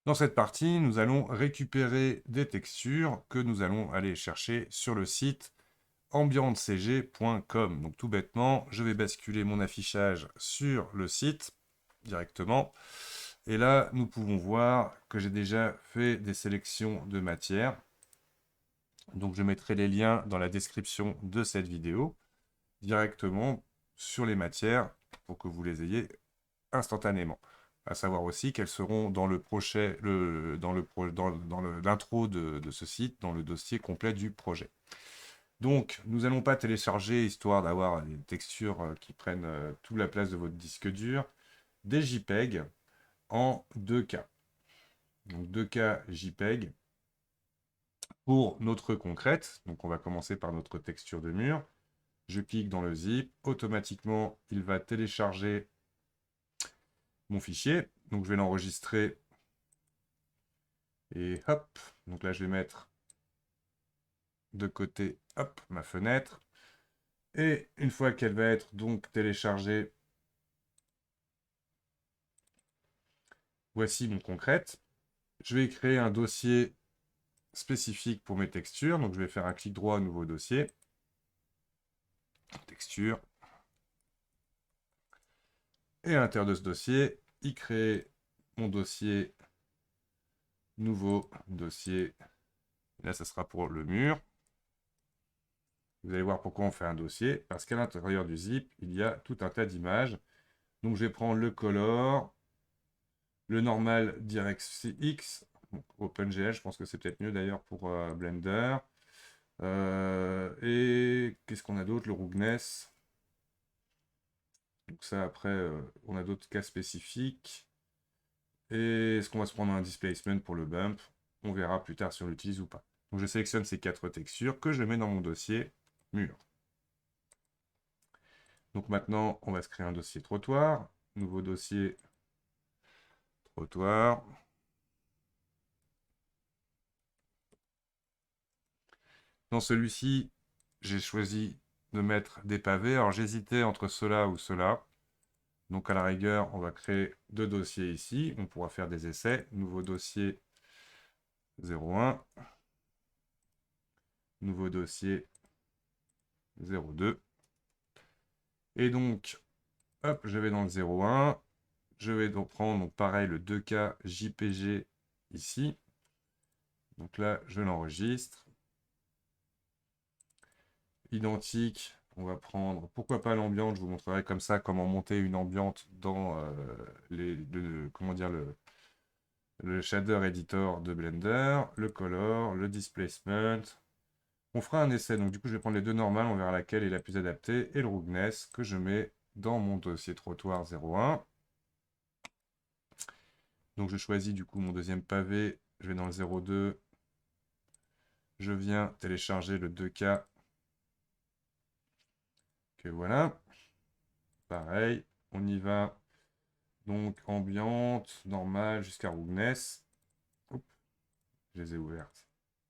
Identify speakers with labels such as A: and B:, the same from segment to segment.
A: Dans cette partie, nous allons récupérer des textures que nous allons aller chercher sur le site ambiantecg.com. Donc tout bêtement, je vais basculer mon affichage sur le site directement. Et là, nous pouvons voir que j'ai déjà fait des sélections de matières. Donc je mettrai les liens dans la description de cette vidéo directement sur les matières pour que vous les ayez instantanément. À savoir aussi qu'elles seront dans le projet, dans l'intro de ce site, dans le dossier complet du projet. Donc, nous n'allons pas télécharger, histoire d'avoir des textures qui prennent toute la place de votre disque dur, des JPEG en 2K. Donc 2K JPEG pour notre concrète. Donc on va commencer par notre texture de mur. Je clique dans le zip, automatiquement il va télécharger mon fichier. Donc je vais l'enregistrer et hop. Donc là je vais mettre de côté, hop, ma fenêtre. Et une fois qu'elle va être donc téléchargée, voici mon concrète. Je vais créer un dossier spécifique pour mes textures. Donc je vais faire un clic droit, nouveau dossier. Texture. Et à l'intérieur de ce dossier, y créer mon dossier, nouveau dossier. Là, ça sera pour le mur. Vous allez voir pourquoi on fait un dossier. Parce qu'à l'intérieur du zip, il y a tout un tas d'images. Donc je vais prendre le color, le normal DirectX, OpenGL, je pense que c'est peut-être mieux d'ailleurs pour Blender. Et qu'est-ce qu'on a d'autre? Le roughness. Donc ça, après, on a d'autres cas spécifiques. Et est-ce qu'on va se prendre un displacement pour le bump? On verra plus tard si on l'utilise ou pas. Donc je sélectionne ces 4 textures que je mets dans mon dossier mur. Donc maintenant, on va se créer un dossier trottoir. Nouveau dossier trottoir. Dans celui-ci, j'ai choisi de mettre des pavés. Alors j'hésitais entre cela ou cela. Donc à la rigueur, on va créer 2 dossiers ici. On pourra faire des essais. Nouveau dossier 01. Nouveau dossier 02. Et donc, hop, je vais dans le 01. Je vais donc prendre, donc pareil, le 2K JPG ici. Donc là, je l'enregistre. Identique, on va prendre, pourquoi pas l'ambiance, je vous montrerai comme ça comment monter une ambiance dans comment dire, le shader editor de Blender, le color, le displacement. On fera un essai, donc du coup je vais prendre les deux normales, on verra laquelle est la plus adaptée, et le roughness que je mets dans mon dossier trottoir 01. Donc je choisis du coup mon deuxième pavé, je vais dans le 02, je viens télécharger le 2K, que voilà. Pareil, on y va. Donc ambiante, normale, jusqu'à roughness. Hop, je les ai ouvertes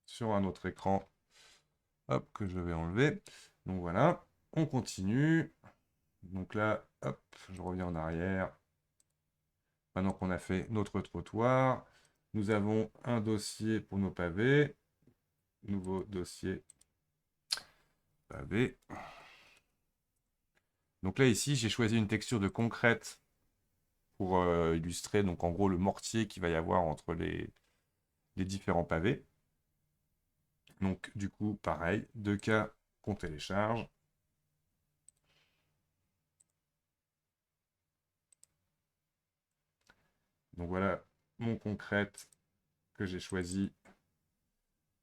A: sur un autre écran. Hop, que je vais enlever. Donc voilà, on continue. Donc là, hop, je reviens en arrière. Maintenant qu'on a fait notre trottoir, nous avons un dossier pour nos pavés. Nouveau dossier pavé. Donc là, ici, j'ai choisi une texture de concrète pour illustrer, donc en gros, le mortier qu'il va y avoir entre les différents pavés. Donc du coup, pareil, 2K qu'on télécharge. Donc voilà mon concrète que j'ai choisi.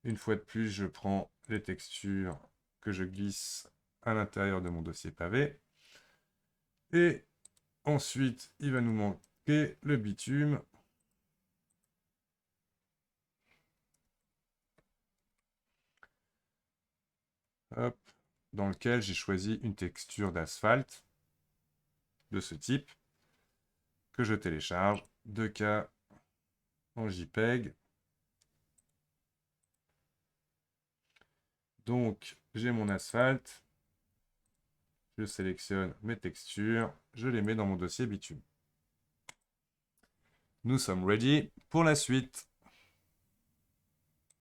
A: Une fois de plus, je prends les textures que je glisse à l'intérieur de mon dossier pavé. Et ensuite, il va nous manquer le bitume. Hop, dans lequel j'ai choisi une texture d'asphalte de ce type que je télécharge. 2K en JPEG. Donc, j'ai mon asphalte. Je sélectionne mes textures. Je les mets dans mon dossier bitume. nous sommes ready pour la suite.